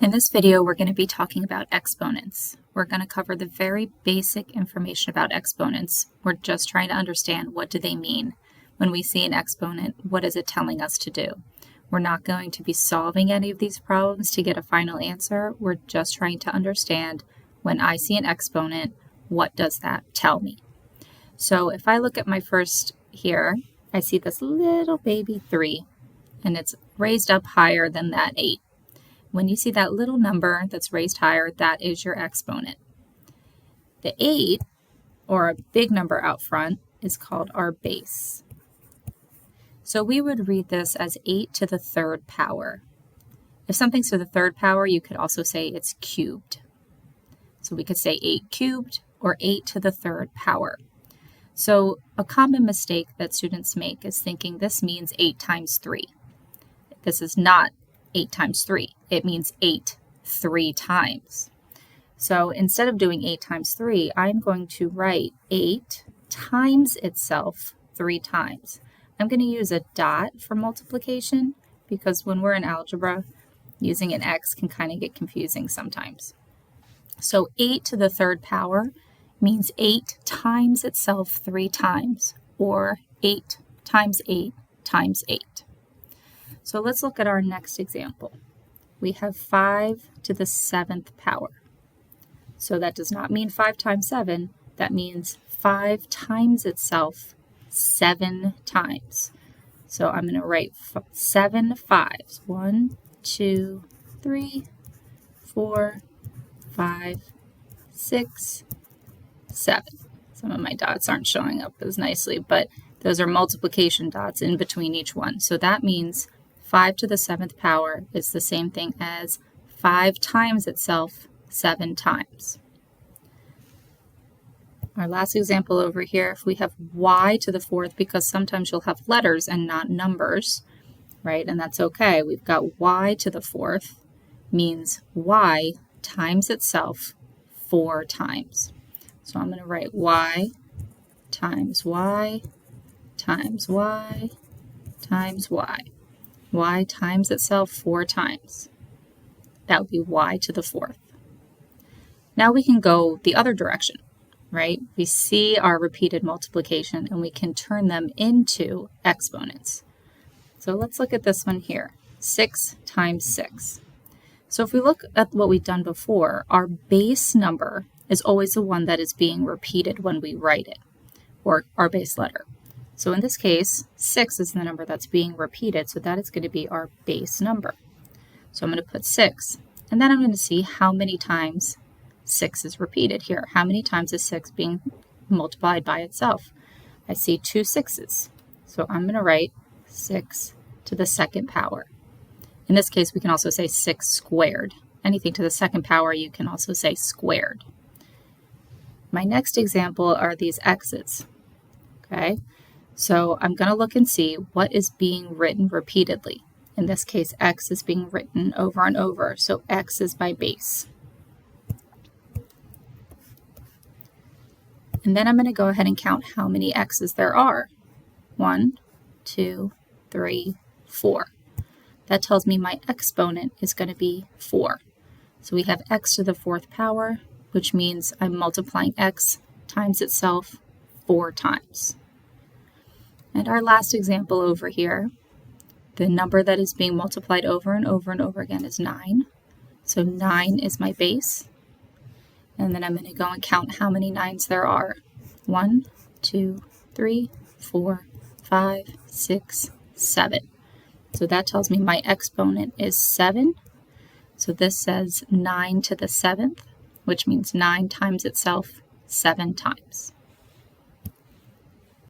In this video, we're going to be talking about exponents. We're going to cover the very basic information about exponents. We're just trying to understand what do they mean. When we see an exponent, what is it telling us to do? We're not going to be solving any of these problems to get a final answer. We're just trying to understand when I see an exponent, what does that tell me? So if I look at my first here, I see this little baby 3, and it's raised up higher than that 8. When you see that little number that's raised higher, that is your exponent. The 8, or a big number out front, is called our base. So we would read this as 8 to the third power. If something's to the third power, you could also say it's cubed. So we could say 8 cubed or 8 to the third power. So a common mistake that students make is thinking this means 8 times 3. This is not 8 times 3. It means 8 3 times. So instead of doing 8 times 3, I'm going to write 8 times itself 3 times. I'm going to use a dot for multiplication because when we're in algebra, using an x can kind of get confusing sometimes. So 8 to the third power means 8 times itself 3 times, or 8 times 8 times 8. So let's look at our next example. We have 5 to the 7th power. So that does not mean 5 times 7. That means 5 times itself 7 times. So I'm going to write 7 5s. 1, 2, 3, 4, 5, 6, 7. Some of my dots aren't showing up as nicely, but those are multiplication dots in between each one. So that means 5 to the 7th power is the same thing as 5 times itself 7 times. Our last example over here, if we have y to the 4th, because sometimes you'll have letters and not numbers, right? And that's okay. We've got y to the 4th means y times itself 4 times. So I'm going to write y times y times y times y. Y times itself 4 times. That would be y to the 4th. Now we can go the other direction, right? We see our repeated multiplication and we can turn them into exponents. So let's look at this one here, 6 times 6. So if we look at what we've done before, our base number is always the one that is being repeated when we write it, or our base letter. So in this case, 6 is the number that's being repeated, so that is going to be our base number. So I'm going to put 6, and then I'm going to see how many times 6 is repeated here. How many times is 6 being multiplied by itself? I see 2 6s, so I'm going to write 6 to the 2nd power. In this case, we can also say 6 squared. Anything to the 2nd power, you can also say squared. My next example are these x's, okay? So I'm going to look and see what is being written repeatedly. In this case, x is being written over and over, so x is my base. And then I'm going to go ahead and count how many x's there are. 1, 2, 3, 4. That tells me my exponent is going to be 4. So we have x to the 4th power, which means I'm multiplying x times itself 4 times. And our last example over here, the number that is being multiplied over and over and over again is 9. So 9 is my base. And then I'm going to go and count how many 9s there are. 1, 2, 3, 4, 5, 6, 7. So that tells me my exponent is 7. So this says 9 to the 7th, which means 9 times itself 7 times.